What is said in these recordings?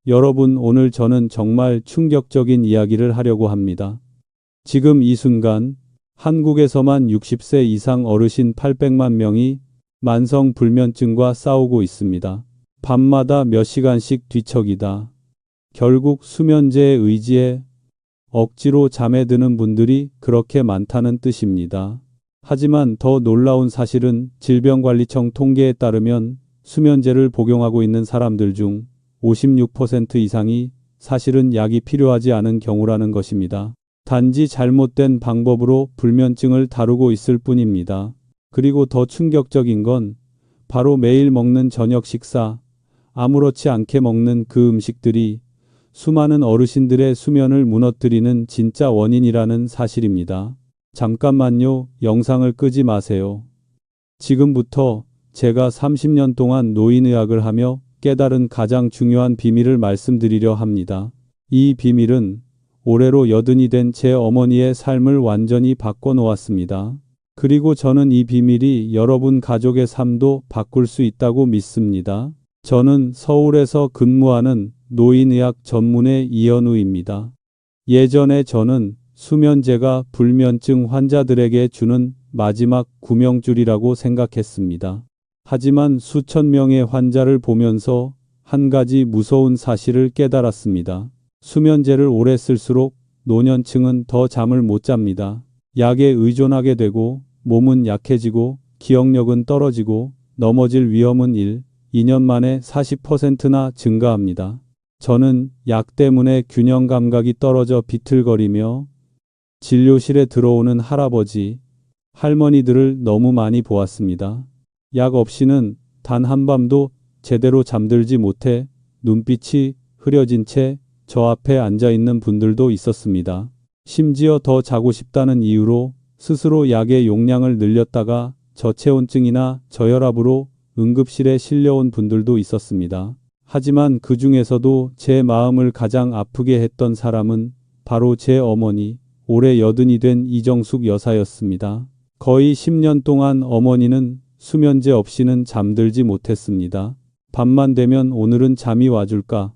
여러분, 오늘 저는 정말 충격적인 이야기를 하려고 합니다. 지금 이 순간 한국에서만 60세 이상 어르신 800만 명이 만성 불면증과 싸우고 있습니다. 밤마다 몇 시간씩 뒤척이다. 결국 수면제에 의지해 억지로 잠에 드는 분들이 그렇게 많다는 뜻입니다. 하지만 더 놀라운 사실은 질병관리청 통계에 따르면 수면제를 복용하고 있는 사람들 중 56% 이상이 사실은 약이 필요하지 않은 경우라는 것입니다. 단지 잘못된 방법으로 불면증을 다루고 있을 뿐입니다. 그리고 더 충격적인 건 바로 매일 먹는 저녁 식사, 아무렇지 않게 먹는 그 음식들이 수많은 어르신들의 수면을 무너뜨리는 진짜 원인이라는 사실입니다. 잠깐만요, 영상을 끄지 마세요. 지금부터 제가 30년 동안 노인의학을 하며 깨달은 가장 중요한 비밀을 말씀드리려 합니다. 이 비밀은 올해로 80이 된 제 어머니의 삶을 완전히 바꿔놓았습니다. 그리고 저는 이 비밀이 여러분 가족의 삶도 바꿀 수 있다고 믿습니다. 저는 서울에서 근무하는 노인의학 전문의 이현우입니다. 예전에 저는 수면제가 불면증 환자들에게 주는 마지막 구명줄이라고 생각했습니다. 하지만 수천 명의 환자를 보면서 한 가지 무서운 사실을 깨달았습니다. 수면제를 오래 쓸수록 노년층은 더 잠을 못 잡니다. 약에 의존하게 되고 몸은 약해지고 기억력은 떨어지고 넘어질 위험은 2년 만에 40%나 증가합니다. 저는 약 때문에 균형 감각이 떨어져 비틀거리며 진료실에 들어오는 할아버지, 할머니들을 너무 많이 보았습니다. 약 없이는 단 한밤도 제대로 잠들지 못해 눈빛이 흐려진 채 저 앞에 앉아 있는 분들도 있었습니다. 심지어 더 자고 싶다는 이유로 스스로 약의 용량을 늘렸다가 저체온증이나 저혈압으로 응급실에 실려온 분들도 있었습니다. 하지만 그 중에서도 제 마음을 가장 아프게 했던 사람은 바로 제 어머니, 올해 80이 된 이정숙 여사였습니다. 거의 10년 동안 어머니는 수면제 없이는 잠들지 못했습니다. 밤만 되면 오늘은 잠이 와줄까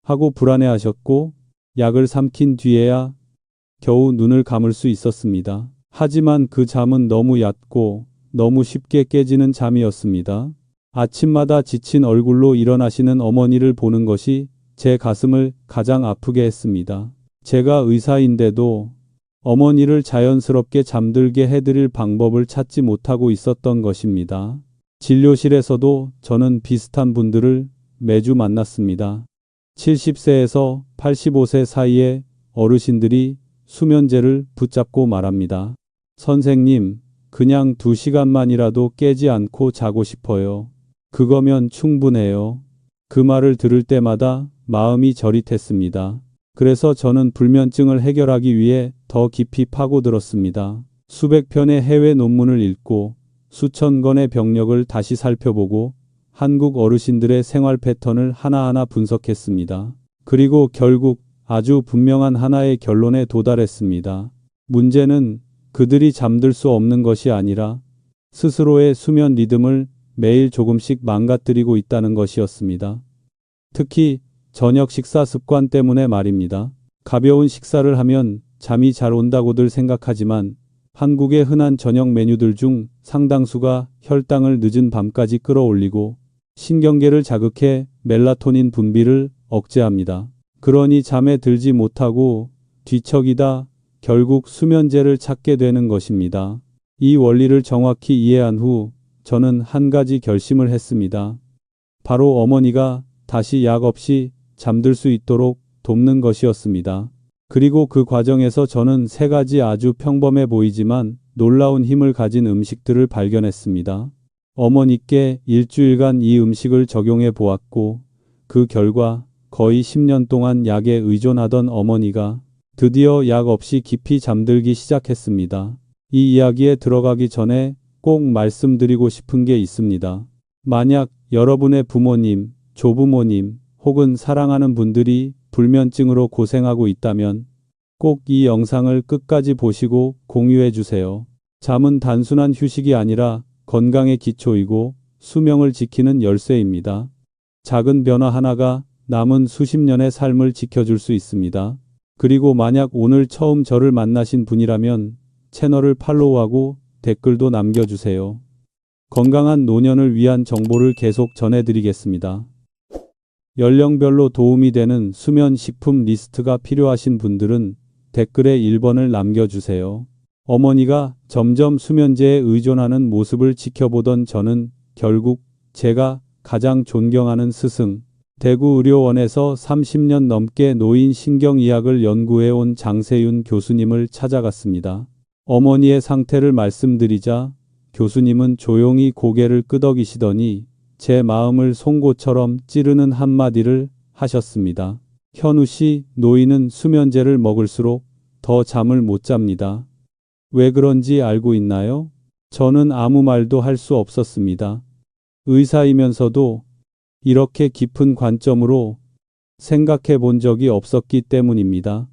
하고 불안해하셨고 약을 삼킨 뒤에야 겨우 눈을 감을 수 있었습니다. 하지만 그 잠은 너무 얕고 너무 쉽게 깨지는 잠이었습니다. 아침마다 지친 얼굴로 일어나시는 어머니를 보는 것이 제 가슴을 가장 아프게 했습니다. 제가 의사인데도 어머니를 자연스럽게 잠들게 해드릴 방법을 찾지 못하고 있었던 것입니다. 진료실에서도 저는 비슷한 분들을 매주 만났습니다. 70세에서 85세 사이의 어르신들이 수면제를 붙잡고 말합니다. 선생님, 그냥 2시간만이라도 깨지 않고 자고 싶어요. 그거면 충분해요. 그 말을 들을 때마다 마음이 저릿했습니다. 그래서 저는 불면증을 해결하기 위해 더 깊이 파고들었습니다. 수백 편의 해외 논문을 읽고 수천 건의 병력을 다시 살펴보고 한국 어르신들의 생활 패턴을 하나하나 분석했습니다. 그리고 결국 아주 분명한 하나의 결론에 도달했습니다. 문제는 그들이 잠들 수 없는 것이 아니라 스스로의 수면 리듬을 매일 조금씩 망가뜨리고 있다는 것이었습니다. 특히 저녁 식사 습관 때문에 말입니다. 가벼운 식사를 하면 잠이 잘 온다고들 생각하지만 한국의 흔한 저녁 메뉴들 중 상당수가 혈당을 늦은 밤까지 끌어올리고 신경계를 자극해 멜라토닌 분비를 억제합니다. 그러니 잠에 들지 못하고 뒤척이다 결국 수면제를 찾게 되는 것입니다. 이 원리를 정확히 이해한 후 저는 한 가지 결심을 했습니다. 바로 어머니가 다시 약 없이 잠들 수 있도록 돕는 것이었습니다. 그리고 그 과정에서 저는 3가지 아주 평범해 보이지만 놀라운 힘을 가진 음식들을 발견했습니다. 어머니께 일주일간 이 음식을 적용해 보았고 그 결과 거의 10년 동안 약에 의존하던 어머니가 드디어 약 없이 깊이 잠들기 시작했습니다. 이 이야기에 들어가기 전에 꼭 말씀드리고 싶은 게 있습니다. 만약 여러분의 부모님, 조부모님 혹은 사랑하는 분들이 불면증으로 고생하고 있다면 꼭 이 영상을 끝까지 보시고 공유해 주세요. 잠은 단순한 휴식이 아니라 건강의 기초이고 수명을 지키는 열쇠입니다. 작은 변화 하나가 남은 수십 년의 삶을 지켜줄 수 있습니다. 그리고 만약 오늘 처음 저를 만나신 분이라면 채널을 팔로우하고 댓글도 남겨주세요. 건강한 노년을 위한 정보를 계속 전해드리겠습니다. 연령별로 도움이 되는 수면 식품 리스트가 필요하신 분들은 댓글에 1번을 남겨주세요. 어머니가 점점 수면제에 의존하는 모습을 지켜보던 저는 결국 제가 가장 존경하는 스승, 대구의료원에서 30년 넘게 노인 신경의학을 연구해온 장세윤 교수님을 찾아갔습니다. 어머니의 상태를 말씀드리자 교수님은 조용히 고개를 끄덕이시더니 제 마음을 송곳처럼 찌르는 한마디를 하셨습니다. 현우 씨, 노인은 수면제를 먹을수록 더 잠을 못 잡니다. 왜 그런지 알고 있나요? 저는 아무 말도 할 수 없었습니다. 의사이면서도 이렇게 깊은 관점으로 생각해 본 적이 없었기 때문입니다.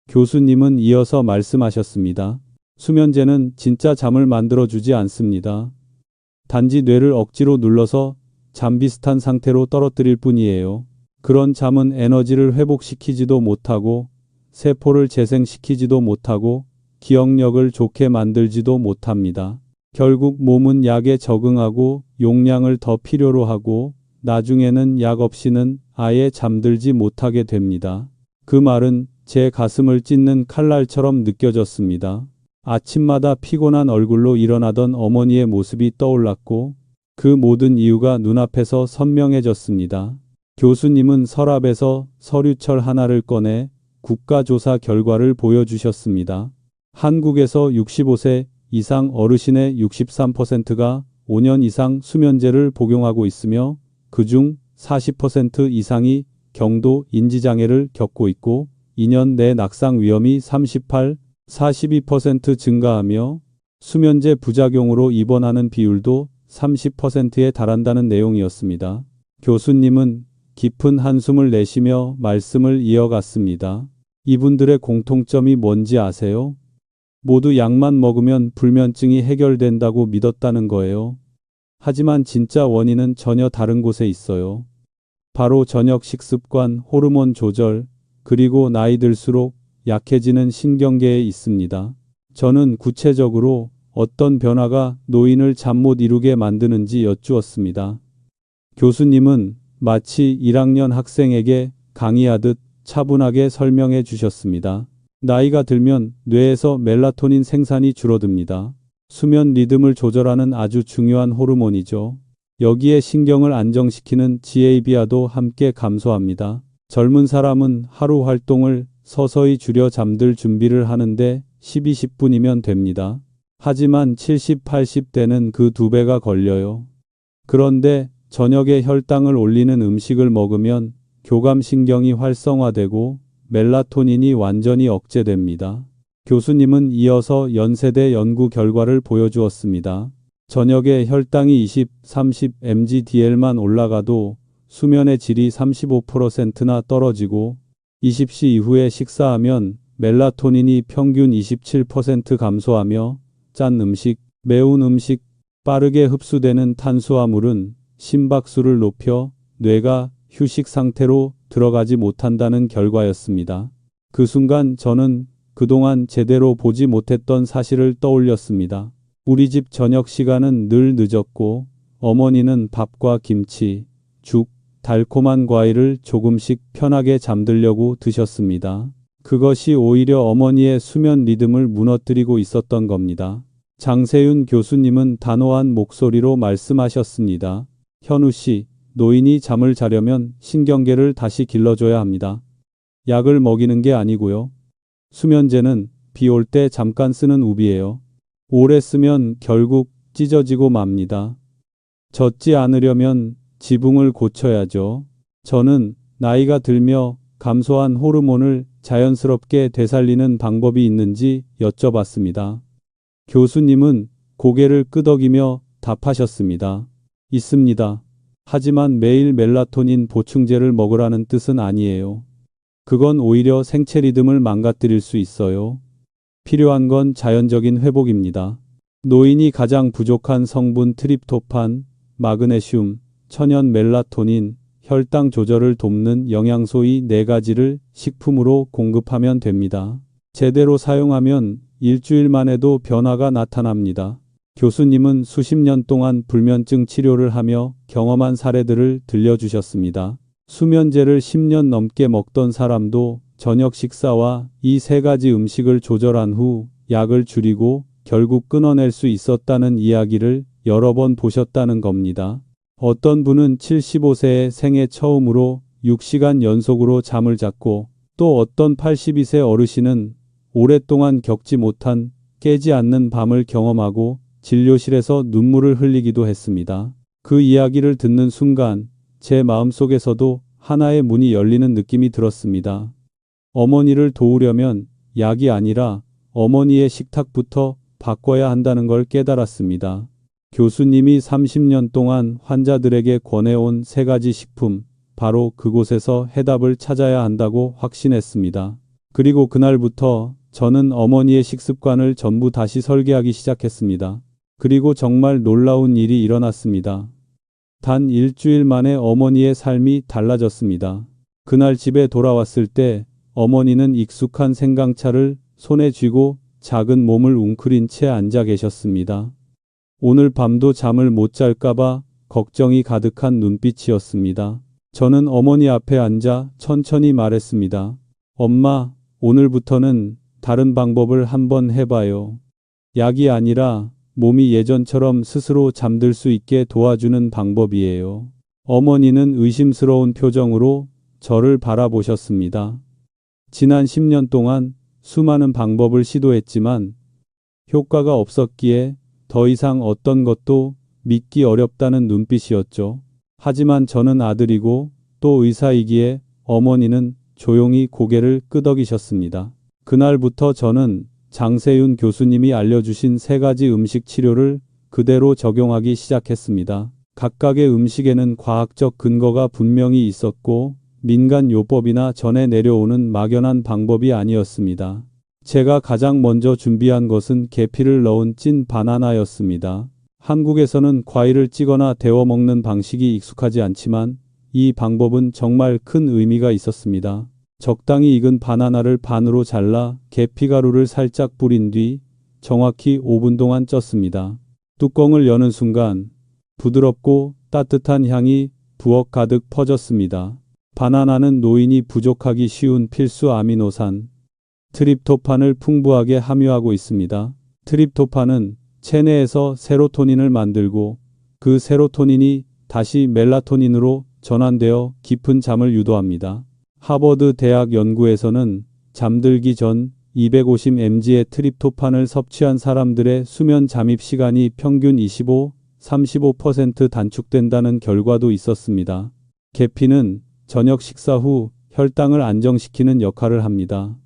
교수님은 이어서 말씀하셨습니다. 수면제는 진짜 잠을 만들어주지 않습니다. 단지 뇌를 억지로 눌러서 잠 비슷한 상태로 떨어뜨릴 뿐이에요. 그런 잠은 에너지를 회복시키지도 못하고 세포를 재생시키지도 못하고 기억력을 좋게 만들지도 못합니다. 결국 몸은 약에 적응하고 용량을 더 필요로 하고 나중에는 약 없이는 아예 잠들지 못하게 됩니다. 그 말은 제 가슴을 찢는 칼날처럼 느껴졌습니다. 아침마다 피곤한 얼굴로 일어나던 어머니의 모습이 떠올랐고 그 모든 이유가 눈앞에서 선명해졌습니다. 교수님은 서랍에서 서류철 하나를 꺼내 국가조사 결과를 보여주셨습니다. 한국에서 65세 이상 어르신의 63%가 5년 이상 수면제를 복용하고 있으며 그중 40% 이상이 경도 인지장애를 겪고 있고 2년 내 낙상 위험이 42% 증가하며 수면제 부작용으로 입원하는 비율도 30%에 달한다는 내용이었습니다. 교수님은 깊은 한숨을 내쉬며 말씀을 이어갔습니다. 이분들의 공통점이 뭔지 아세요? 모두 약만 먹으면 불면증이 해결된다고 믿었다는 거예요. 하지만 진짜 원인은 전혀 다른 곳에 있어요. 바로 저녁 식습관, 호르몬 조절, 그리고 나이 들수록 약해지는 신경계에 있습니다. 저는 구체적으로 어떤 변화가 노인을 잠 못 이루게 만드는지 여쭈었습니다. 교수님은 마치 1학년 학생에게 강의하듯 차분하게 설명해 주셨습니다. 나이가 들면 뇌에서 멜라토닌 생산이 줄어듭니다. 수면 리듬을 조절하는 아주 중요한 호르몬이죠. 여기에 신경을 안정시키는 GABA도 함께 감소합니다. 젊은 사람은 하루 활동을 서서히 줄여 잠들 준비를 하는데 12-10분이면 됩니다. 하지만 70, 80대는 그 2배가 걸려요. 그런데 저녁에 혈당을 올리는 음식을 먹으면 교감신경이 활성화되고 멜라토닌이 완전히 억제됩니다. 교수님은 이어서 연세대 연구 결과를 보여주었습니다. 저녁에 혈당이 20, 30 mgdl만 올라가도 수면의 질이 35%나 떨어지고 20시 이후에 식사하면 멜라토닌이 평균 27% 감소하며 짠 음식, 매운 음식, 빠르게 흡수되는 탄수화물은 심박수를 높여 뇌가 휴식 상태로 들어가지 못한다는 결과였습니다. 그 순간 저는 그동안 제대로 보지 못했던 사실을 떠올렸습니다. 우리 집 저녁 시간은 늘 늦었고 어머니는 밥과 김치, 죽, 달콤한 과일을 조금씩 편하게 잠들려고 드셨습니다. 그것이 오히려 어머니의 수면 리듬을 무너뜨리고 있었던 겁니다. 장세윤 교수님은 단호한 목소리로 말씀하셨습니다. 현우 씨, 노인이 잠을 자려면 신경계를 다시 길러줘야 합니다. 약을 먹이는 게 아니고요. 수면제는 비 올 때 잠깐 쓰는 우비예요. 오래 쓰면 결국 찢어지고 맙니다. 젖지 않으려면 지붕을 고쳐야죠. 저는 나이가 들며 감소한 호르몬을 자연스럽게 되살리는 방법이 있는지 여쭤봤습니다. 교수님은 고개를 끄덕이며 답하셨습니다. 있습니다. 하지만 매일 멜라토닌 보충제를 먹으라는 뜻은 아니에요. 그건 오히려 생체 리듬을 망가뜨릴 수 있어요. 필요한 건 자연적인 회복입니다. 노인이 가장 부족한 성분 트립토판, 마그네슘, 천연 멜라토닌, 혈당 조절을 돕는 영양소 이 4가지를 식품으로 공급하면 됩니다. 제대로 사용하면 일주일만 해도 변화가 나타납니다. 교수님은 수십 년 동안 불면증 치료를 하며 경험한 사례들을 들려주셨습니다. 수면제를 10년 넘게 먹던 사람도 저녁 식사와 이 3가지 음식을 조절한 후 약을 줄이고 결국 끊어낼 수 있었다는 이야기를 여러 번 보셨다는 겁니다. 어떤 분은 75세에 생애 처음으로 6시간 연속으로 잠을 잤고 또 어떤 82세 어르신은 오랫동안 겪지 못한 깨지 않는 밤을 경험하고 진료실에서 눈물을 흘리기도 했습니다. 그 이야기를 듣는 순간 제 마음속에서도 하나의 문이 열리는 느낌이 들었습니다. 어머니를 도우려면 약이 아니라 어머니의 식탁부터 바꿔야 한다는 걸 깨달았습니다. 교수님이 30년 동안 환자들에게 권해온 3가지 식품, 바로 그곳에서 해답을 찾아야 한다고 확신했습니다. 그리고 그날부터 저는 어머니의 식습관을 전부 다시 설계하기 시작했습니다. 그리고 정말 놀라운 일이 일어났습니다. 단 일주일 만에 어머니의 삶이 달라졌습니다. 그날 집에 돌아왔을 때 어머니는 익숙한 생강차를 손에 쥐고 작은 몸을 웅크린 채 앉아 계셨습니다. 오늘 밤도 잠을 못 잘까봐 걱정이 가득한 눈빛이었습니다. 저는 어머니 앞에 앉아 천천히 말했습니다. 엄마, 오늘부터는 다른 방법을 한번 해봐요. 약이 아니라 몸이 예전처럼 스스로 잠들 수 있게 도와주는 방법이에요. 어머니는 의심스러운 표정으로 저를 바라보셨습니다. 지난 10년 동안 수많은 방법을 시도했지만 효과가 없었기에 더 이상 어떤 것도 믿기 어렵다는 눈빛이었죠. 하지만 저는 아들이고 또 의사이기에 어머니는 조용히 고개를 끄덕이셨습니다. 그날부터 저는 장세윤 교수님이 알려주신 3가지 음식 치료를 그대로 적용하기 시작했습니다. 각각의 음식에는 과학적 근거가 분명히 있었고 민간요법이나 전해 내려오는 막연한 방법이 아니었습니다. 제가 가장 먼저 준비한 것은 계피를 넣은 찐 바나나였습니다. 한국에서는 과일을 찌거나 데워 먹는 방식이 익숙하지 않지만 이 방법은 정말 큰 의미가 있었습니다. 적당히 익은 바나나를 반으로 잘라 계피가루를 살짝 뿌린 뒤 정확히 5분 동안 쪘습니다. 뚜껑을 여는 순간 부드럽고 따뜻한 향이 부엌 가득 퍼졌습니다. 바나나는 노인이 부족하기 쉬운 필수 아미노산 트립토판을 풍부하게 함유하고 있습니다. 트립토판은 체내에서 세로토닌을 만들고 그 세로토닌이 다시 멜라토닌으로 전환되어 깊은 잠을 유도합니다. 하버드 대학 연구에서는 잠들기 전 250mg의 트립토판을 섭취한 사람들의 수면 잠입 시간이 평균 35% 단축된다는 결과도 있었습니다. 계피는 저녁 식사 후 혈당을 안정시키는 역할을 합니다.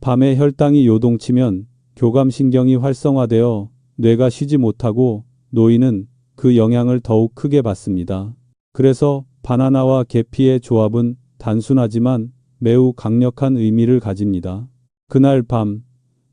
밤에 혈당이 요동치면 교감신경이 활성화되어 뇌가 쉬지 못하고 노인은 그 영향을 더욱 크게 받습니다. 그래서 바나나와 계피의 조합은 단순하지만 매우 강력한 의미를 가집니다. 그날 밤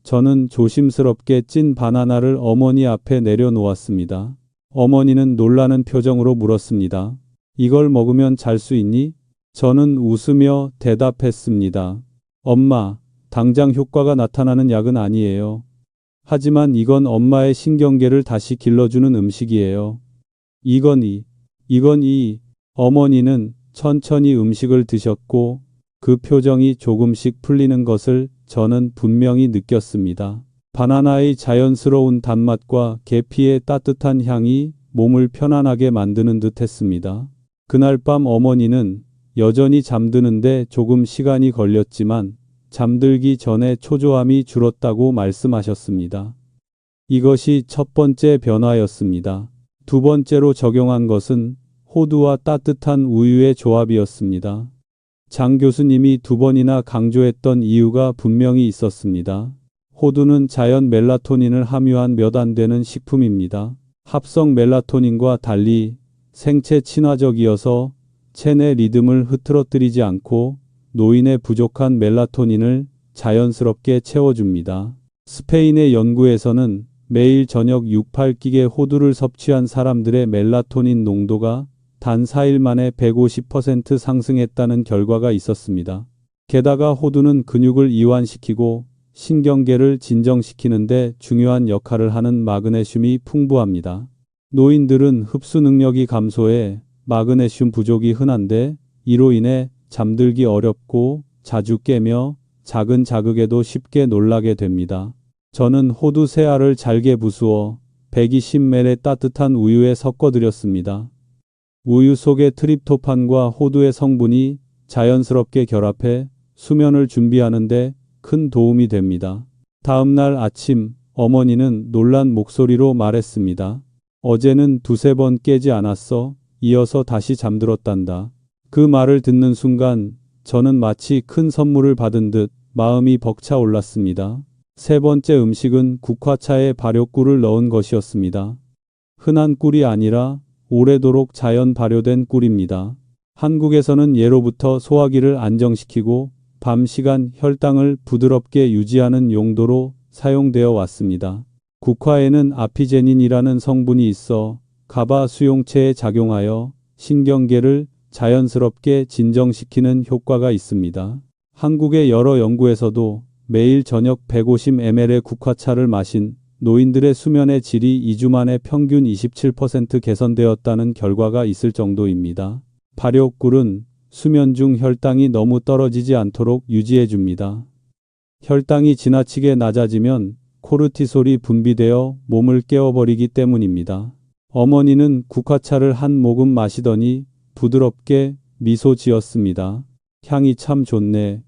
저는 조심스럽게 찐 바나나를 어머니 앞에 내려놓았습니다. 어머니는 놀라는 표정으로 물었습니다. 이걸 먹으면 잘 수 있니? 저는 웃으며 대답했습니다. 엄마, 당장 효과가 나타나는 약은 아니에요. 하지만 이건 엄마의 신경계를 다시 길러주는 음식이에요. 이건 어머니는 천천히 음식을 드셨고 그 표정이 조금씩 풀리는 것을 저는 분명히 느꼈습니다. 바나나의 자연스러운 단맛과 계피의 따뜻한 향이 몸을 편안하게 만드는 듯 했습니다. 그날 밤 어머니는 여전히 잠드는데 조금 시간이 걸렸지만 잠들기 전에 초조함이 줄었다고 말씀하셨습니다. 이것이 첫 번째 변화였습니다. 두 번째로 적용한 것은 호두와 따뜻한 우유의 조합이었습니다. 장 교수님이 2번이나 강조했던 이유가 분명히 있었습니다. 호두는 자연 멜라토닌을 함유한 몇 안 되는 식품입니다. 합성 멜라토닌과 달리 생체 친화적이어서 체내 리듬을 흐트러뜨리지 않고 노인의 부족한 멜라토닌을 자연스럽게 채워줍니다. 스페인의 연구에서는 매일 저녁 6-8끼의 호두를 섭취한 사람들의 멜라토닌 농도가 단 4일 만에 150% 상승했다는 결과가 있었습니다. 게다가 호두는 근육을 이완시키고 신경계를 진정시키는데 중요한 역할을 하는 마그네슘이 풍부합니다. 노인들은 흡수 능력이 감소해 마그네슘 부족이 흔한데 이로 인해 잠들기 어렵고 자주 깨며 작은 자극에도 쉽게 놀라게 됩니다. 저는 호두 3알을 잘게 부수어 120ml 따뜻한 우유에 섞어드렸습니다. 우유 속의 트립토판과 호두의 성분이 자연스럽게 결합해 수면을 준비하는데 큰 도움이 됩니다. 다음 날 아침 어머니는 놀란 목소리로 말했습니다. 어제는 2~3번 깨지 않았어. 이어서 다시 잠들었단다. 그 말을 듣는 순간 저는 마치 큰 선물을 받은 듯 마음이 벅차 올랐습니다. 3번째 음식은 국화차에 발효꿀을 넣은 것이었습니다. 흔한 꿀이 아니라 오래도록 자연 발효된 꿀입니다. 한국에서는 예로부터 소화기를 안정시키고 밤 시간 혈당을 부드럽게 유지하는 용도로 사용되어 왔습니다. 국화에는 아피제닌이라는 성분이 있어 가바 수용체에 작용하여 신경계를 자연스럽게 진정시키는 효과가 있습니다. 한국의 여러 연구에서도 매일 저녁 150ml의 국화차를 마신 노인들의 수면의 질이 2주 만에 평균 27% 개선되었다는 결과가 있을 정도입니다. 발효꿀은 수면 중 혈당이 너무 떨어지지 않도록 유지해 줍니다. 혈당이 지나치게 낮아지면 코르티솔이 분비되어 몸을 깨워버리기 때문입니다. 어머니는 국화차를 한 모금 마시더니 부드럽게 미소 지었습니다. 향이 참 좋네.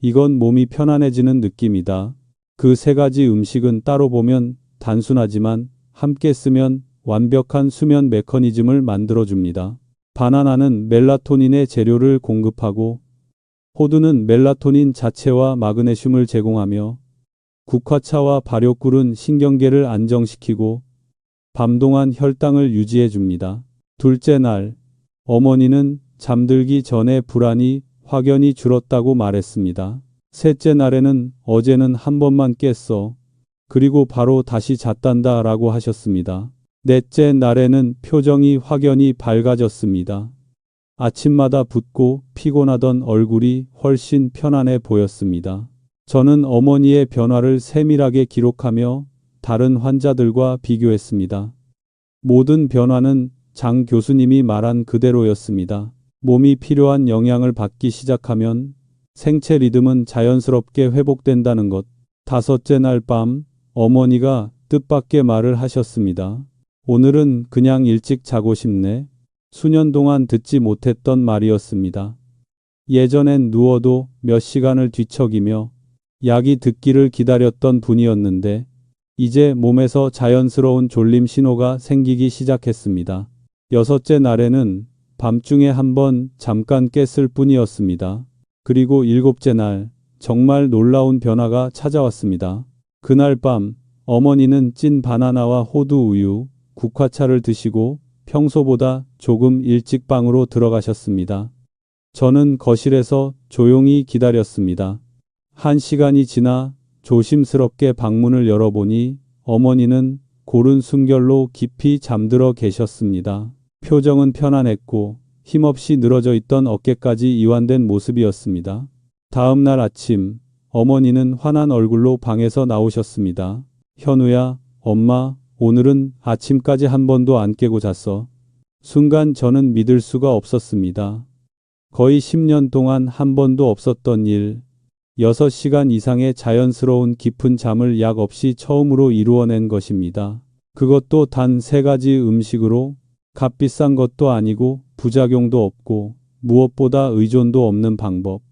이건 몸이 편안해지는 느낌이다. 그 3가지 음식은 따로 보면 단순하지만 함께 쓰면 완벽한 수면 메커니즘을 만들어줍니다. 바나나는 멜라토닌의 재료를 공급하고 호두는 멜라토닌 자체와 마그네슘을 제공하며 국화차와 발효꿀은 신경계를 안정시키고 밤 동안 혈당을 유지해 줍니다. 둘째 날, 어머니는 잠들기 전에 불안이 확연히 줄었다고 말했습니다. 셋째 날에는 어제는 한 번만 깼어. 그리고 바로 다시 잤단다 라고 하셨습니다. 넷째 날에는 표정이 확연히 밝아졌습니다. 아침마다 붓고 피곤하던 얼굴이 훨씬 편안해 보였습니다. 저는 어머니의 변화를 세밀하게 기록하며 다른 환자들과 비교했습니다. 모든 변화는 장 교수님이 말한 그대로였습니다. 몸이 필요한 영양을 받기 시작하면 생체 리듬은 자연스럽게 회복된다는 것. 5째 날 밤 어머니가 뜻밖의 말을 하셨습니다. 오늘은 그냥 일찍 자고 싶네. 수년 동안 듣지 못했던 말이었습니다. 예전엔 누워도 몇 시간을 뒤척이며 약이 듣기를 기다렸던 분이었는데 이제 몸에서 자연스러운 졸림 신호가 생기기 시작했습니다. 6째 날에는 밤중에 한번 잠깐 깼을 뿐이었습니다. 그리고 7째 날 정말 놀라운 변화가 찾아왔습니다. 그날 밤 어머니는 찐 바나나와 호두 우유, 국화차를 드시고 평소보다 조금 일찍 방으로 들어가셨습니다. 저는 거실에서 조용히 기다렸습니다. 1시간이 지나 조심스럽게 방문을 열어보니 어머니는 고른 숨결로 깊이 잠들어 계셨습니다. 표정은 편안했고 힘없이 늘어져 있던 어깨까지 이완된 모습이었습니다. 다음 날 아침 어머니는 환한 얼굴로 방에서 나오셨습니다. 현우야, 엄마, 오늘은 아침까지 한 번도 안 깨고 잤어. 순간 저는 믿을 수가 없었습니다. 거의 10년 동안 한 번도 없었던 일, 6시간 이상의 자연스러운 깊은 잠을 약 없이 처음으로 이루어낸 것입니다. 그것도 단 3가지 음식으로 값비싼 것도 아니고 부작용도 없고 무엇보다 의존도 없는 방법.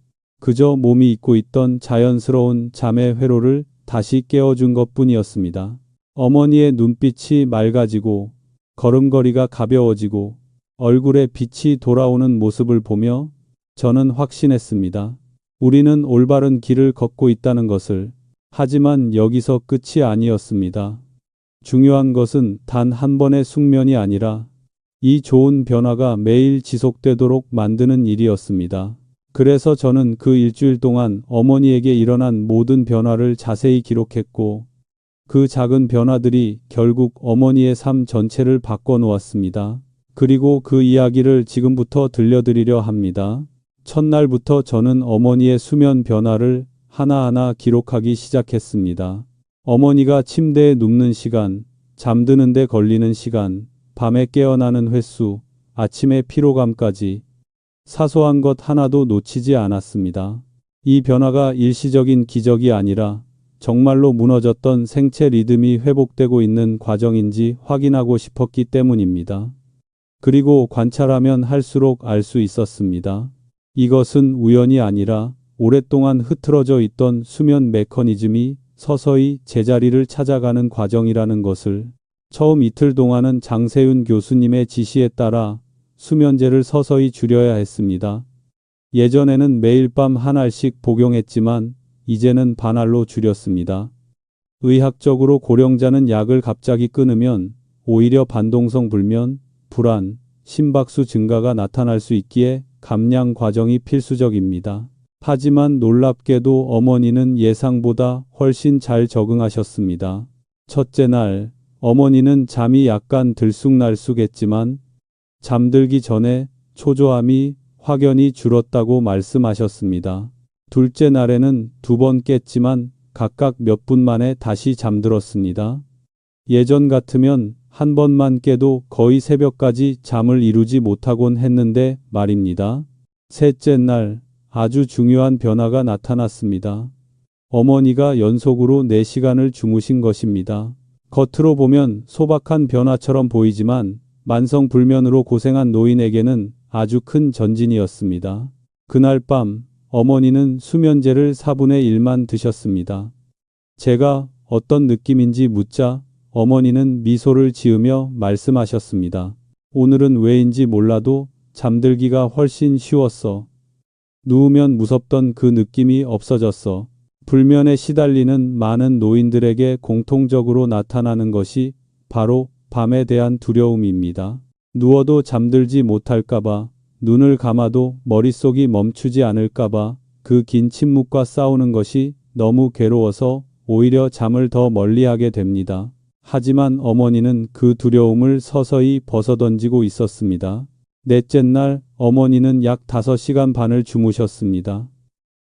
그저 몸이 잊고 있던 자연스러운 잠의 회로를 다시 깨워준 것뿐이었습니다. 어머니의 눈빛이 맑아지고 걸음걸이가 가벼워지고 얼굴에 빛이 돌아오는 모습을 보며 저는 확신했습니다. 우리는 올바른 길을 걷고 있다는 것을. 하지만 여기서 끝이 아니었습니다. 중요한 것은 단 한 번의 숙면이 아니라 이 좋은 변화가 매일 지속되도록 만드는 일이었습니다. 그래서 저는 그 일주일 동안 어머니에게 일어난 모든 변화를 자세히 기록했고 그 작은 변화들이 결국 어머니의 삶 전체를 바꿔놓았습니다. 그리고 그 이야기를 지금부터 들려드리려 합니다. 첫날부터 저는 어머니의 수면 변화를 하나하나 기록하기 시작했습니다. 어머니가 침대에 눕는 시간, 잠드는 데 걸리는 시간, 밤에 깨어나는 횟수, 아침의 피로감까지 사소한 것 하나도 놓치지 않았습니다. 이 변화가 일시적인 기적이 아니라 정말로 무너졌던 생체 리듬이 회복되고 있는 과정인지 확인하고 싶었기 때문입니다. 그리고 관찰하면 할수록 알 수 있었습니다. 이것은 우연이 아니라 오랫동안 흐트러져 있던 수면 메커니즘이 서서히 제자리를 찾아가는 과정이라는 것을. 처음 이틀 동안은 장세윤 교수님의 지시에 따라 수면제를 서서히 줄여야 했습니다. 예전에는 매일 밤 한 알씩 복용했지만 이제는 반알로 줄였습니다. 의학적으로 고령자는 약을 갑자기 끊으면 오히려 반동성 불면, 불안, 심박수 증가가 나타날 수 있기에 감량 과정이 필수적입니다. 하지만 놀랍게도 어머니는 예상보다 훨씬 잘 적응하셨습니다. 첫째 날, 어머니는 잠이 약간 들쑥날쑥했지만 잠들기 전에 초조함이 확연히 줄었다고 말씀하셨습니다. 둘째 날에는 2번 깼지만 각각 몇 분 만에 다시 잠들었습니다. 예전 같으면 한 번만 깨도 거의 새벽까지 잠을 이루지 못하곤 했는데 말입니다. 셋째 날, 아주 중요한 변화가 나타났습니다. 어머니가 연속으로 4시간을 주무신 것입니다. 겉으로 보면 소박한 변화처럼 보이지만 만성 불면으로 고생한 노인에게는 아주 큰 전진이었습니다. 그날 밤 어머니는 수면제를 4분의 1만 드셨습니다. 제가 어떤 느낌인지 묻자 어머니는 미소를 지으며 말씀하셨습니다. 오늘은 왜인지 몰라도 잠들기가 훨씬 쉬웠어. 누우면 무섭던 그 느낌이 없어졌어. 불면에 시달리는 많은 노인들에게 공통적으로 나타나는 것이 바로 밤에 대한 두려움입니다. 누워도 잠들지 못할까봐, 눈을 감아도 머릿속이 멈추지 않을까봐, 그 긴 침묵과 싸우는 것이 너무 괴로워서 오히려 잠을 더 멀리하게 됩니다. 하지만 어머니는 그 두려움을 서서히 벗어던지고 있었습니다. 넷째 날 어머니는 약 5시간 반을 주무셨습니다.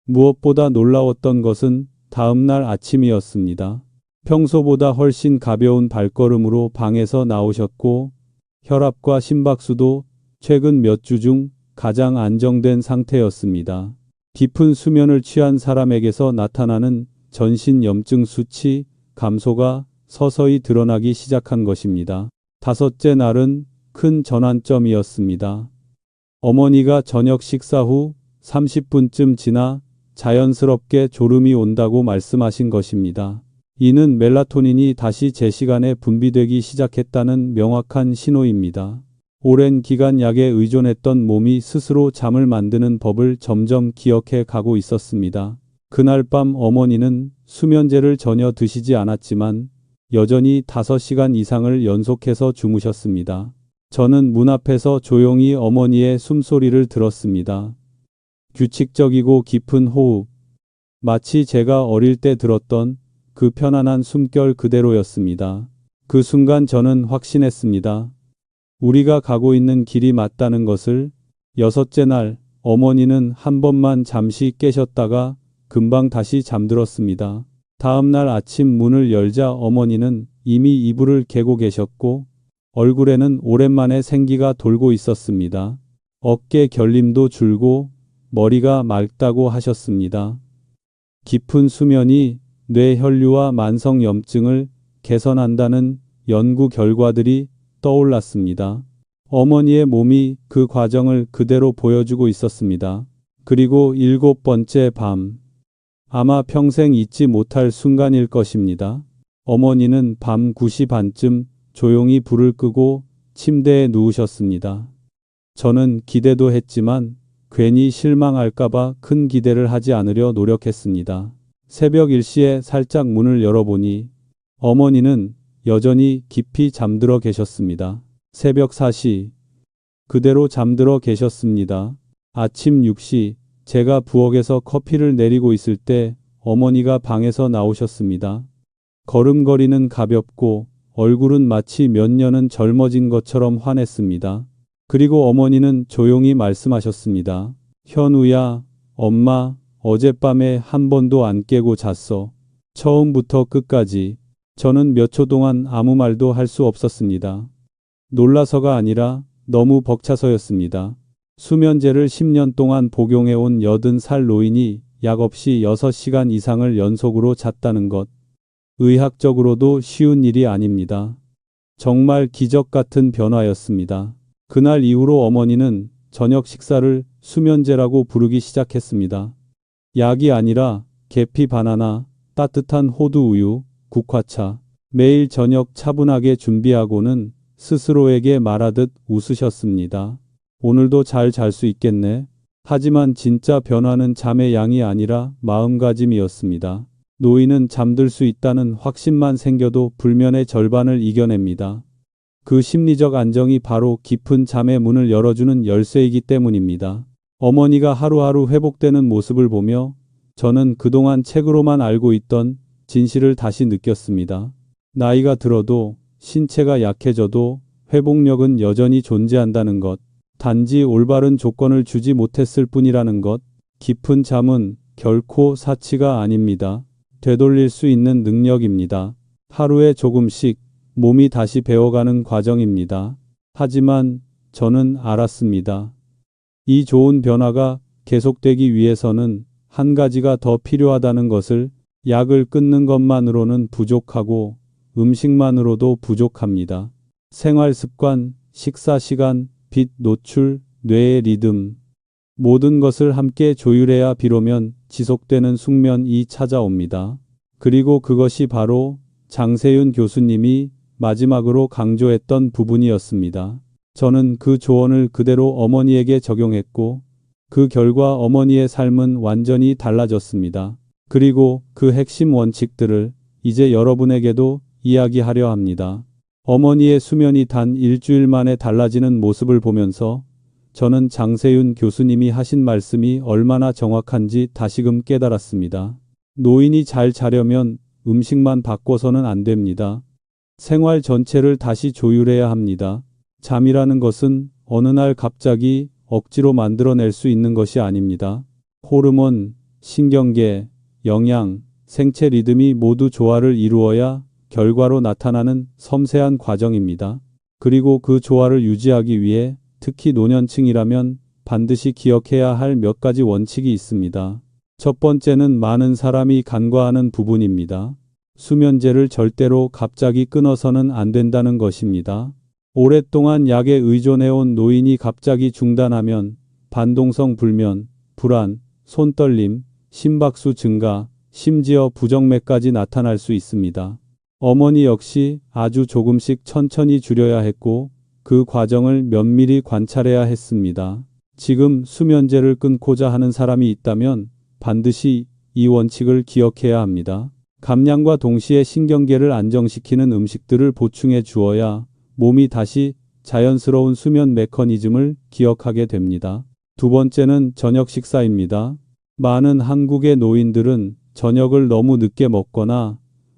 무엇보다 놀라웠던 것은 다음 날 아침이었습니다. 평소보다 훨씬 가벼운 발걸음으로 방에서 나오셨고 혈압과 심박수도 최근 몇 주 중 가장 안정된 상태였습니다. 깊은 수면을 취한 사람에게서 나타나는 전신 염증 수치 감소가 서서히 드러나기 시작한 것입니다. 다섯째 날은 큰 전환점이었습니다. 어머니가 저녁 식사 후 30분쯤 지나 자연스럽게 졸음이 온다고 말씀하신 것입니다. 이는 멜라토닌이 다시 제 시간에 분비되기 시작했다는 명확한 신호입니다. 오랜 기간 약에 의존했던 몸이 스스로 잠을 만드는 법을 점점 기억해 가고 있었습니다. 그날 밤 어머니는 수면제를 전혀 드시지 않았지만 여전히 5시간 이상을 연속해서 주무셨습니다. 저는 문 앞에서 조용히 어머니의 숨소리를 들었습니다. 규칙적이고 깊은 호흡. 마치 제가 어릴 때 들었던 그 편안한 숨결 그대로였습니다. 그 순간 저는 확신했습니다. 우리가 가고 있는 길이 맞다는 것을. 여섯째 날 어머니는 한 번만 잠시 깨셨다가 금방 다시 잠들었습니다. 다음 날 아침 문을 열자 어머니는 이미 이불을 개고 계셨고 얼굴에는 오랜만에 생기가 돌고 있었습니다. 어깨 결림도 줄고 머리가 맑다고 하셨습니다. 깊은 수면이 뇌 혈류와 만성 염증을 개선한다는 연구 결과들이 떠올랐습니다. 어머니의 몸이 그 과정을 그대로 보여주고 있었습니다. 그리고 7번째 밤. 아마 평생 잊지 못할 순간일 것입니다. 어머니는 밤 9시 반쯤 조용히 불을 끄고 침대에 누우셨습니다. 저는 기대도 했지만 괜히 실망할까봐 큰 기대를 하지 않으려 노력했습니다. 새벽 1시에 살짝 문을 열어보니 어머니는 여전히 깊이 잠들어 계셨습니다. 새벽 4시 그대로 잠들어 계셨습니다. 아침 6시 제가 부엌에서 커피를 내리고 있을 때 어머니가 방에서 나오셨습니다. 걸음걸이는 가볍고 얼굴은 마치 몇 년은 젊어진 것처럼 환했습니다. 그리고 어머니는 조용히 말씀하셨습니다. 현우야, 엄마, 어젯밤에 한 번도 안 깨고 잤어. 처음부터 끝까지. 저는 몇 초 동안 아무 말도 할 수 없었습니다. 놀라서가 아니라 너무 벅차서였습니다. 수면제를 10년 동안 복용해온 80살 노인이 약 없이 6시간 이상을 연속으로 잤다는 것. 의학적으로도 쉬운 일이 아닙니다. 정말 기적 같은 변화였습니다. 그날 이후로 어머니는 저녁 식사를 수면제라고 부르기 시작했습니다. 약이 아니라 계피 바나나, 따뜻한 호두 우유, 국화차. 매일 저녁 차분하게 준비하고는 스스로에게 말하듯 웃으셨습니다. 오늘도 잘 잘 수 있겠네. 하지만 진짜 변화는 잠의 양이 아니라 마음가짐이었습니다. 노인은 잠들 수 있다는 확신만 생겨도 불면의 절반을 이겨냅니다. 그 심리적 안정이 바로 깊은 잠의 문을 열어주는 열쇠이기 때문입니다. 어머니가 하루하루 회복되는 모습을 보며 저는 그동안 책으로만 알고 있던 진실을 다시 느꼈습니다. 나이가 들어도 신체가 약해져도 회복력은 여전히 존재한다는 것. 단지 올바른 조건을 주지 못했을 뿐이라는 것. 깊은 잠은 결코 사치가 아닙니다. 되돌릴 수 있는 능력입니다. 하루에 조금씩 몸이 다시 배워가는 과정입니다. 하지만 저는 알았습니다. 이 좋은 변화가 계속되기 위해서는 한 가지가 더 필요하다는 것을. 약을 끊는 것만으로는 부족하고 음식만으로도 부족합니다. 생활 습관, 식사 시간, 빛 노출, 뇌의 리듬. 모든 것을 함께 조율해야 비로면 지속되는 숙면이 찾아옵니다. 그리고 그것이 바로 장세윤 교수님이 마지막으로 강조했던 부분이었습니다. 저는 그 조언을 그대로 어머니에게 적용했고 그 결과 어머니의 삶은 완전히 달라졌습니다. 그리고 그 핵심 원칙들을 이제 여러분에게도 이야기하려 합니다. 어머니의 수면이 단 일주일 만에 달라지는 모습을 보면서 저는 장세윤 교수님이 하신 말씀이 얼마나 정확한지 다시금 깨달았습니다. 노인이 잘 자려면 음식만 바꿔서는 안 됩니다. 생활 전체를 다시 조율해야 합니다. 잠이라는 것은 어느 날 갑자기 억지로 만들어낼 수 있는 것이 아닙니다. 호르몬, 신경계, 영양, 생체 리듬이 모두 조화를 이루어야 결과로 나타나는 섬세한 과정입니다. 그리고 그 조화를 유지하기 위해 특히 노년층이라면 반드시 기억해야 할 몇 가지 원칙이 있습니다. 첫 번째는 많은 사람이 간과하는 부분입니다. 수면제를 절대로 갑자기 끊어서는 안 된다는 것입니다. 오랫동안 약에 의존해온 노인이 갑자기 중단하면 반동성 불면, 불안, 손떨림, 심박수 증가, 심지어 부정맥까지 나타날 수 있습니다. 어머니 역시 아주 조금씩 천천히 줄여야 했고 그 과정을 면밀히 관찰해야 했습니다. 지금 수면제를 끊고자 하는 사람이 있다면 반드시 이 원칙을 기억해야 합니다. 감량과 동시에 신경계를 안정시키는 음식들을 보충해 주어야 몸이 다시 자연스러운 수면 메커니즘을 기억하게 됩니다. 두 번째는 저녁 식사입니다. 많은 한국의 노인들은 저녁을 너무 늦게 먹거나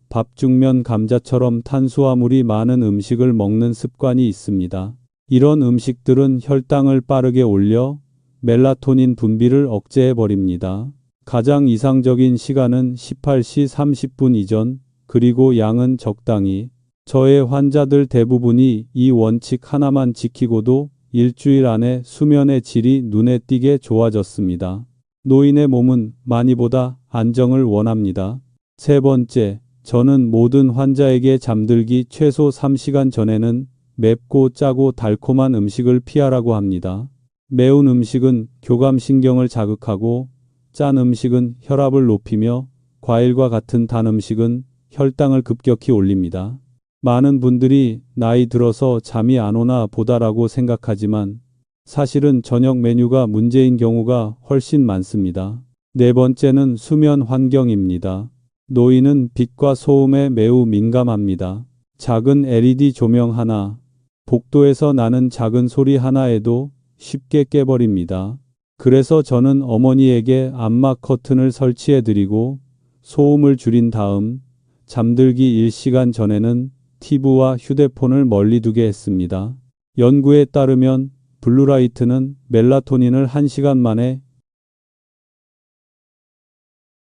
밥, 죽면, 감자처럼 탄수화물이 많은 음식을 먹는 습관이 있습니다. 이런 음식들은 혈당을 빠르게 올려 멜라토닌 분비를 억제해버립니다. 가장 이상적인 시간은 18시 30분 이전, 그리고 양은 적당히. 저의 환자들 대부분이 이 원칙 하나만 지키고도 일주일 안에 수면의 질이 눈에 띄게 좋아졌습니다. 노인의 몸은 많이보다 안정을 원합니다. 세 번째, 저는 모든 환자에게 잠들기 최소 3시간 전에는 맵고 짜고 달콤한 음식을 피하라고 합니다. 매운 음식은 교감신경을 자극하고 짠 음식은 혈압을 높이며 과일과 같은 단 음식은 혈당을 급격히 올립니다. 많은 분들이 나이 들어서 잠이 안 오나 보다라고 생각하지만 사실은 저녁 메뉴가 문제인 경우가 훨씬 많습니다. 네 번째는 수면 환경입니다. 노인은 빛과 소음에 매우 민감합니다. 작은 LED 조명 하나, 복도에서 나는 작은 소리 하나에도 쉽게 깨버립니다. 그래서 저는 어머니에게 암막 커튼을 설치해드리고 소음을 줄인 다음 잠들기 1시간 전에는 TV와 휴대폰을 멀리 두게 했습니다. 연구에 따르면 블루라이트는 멜라토닌을 1시간 만에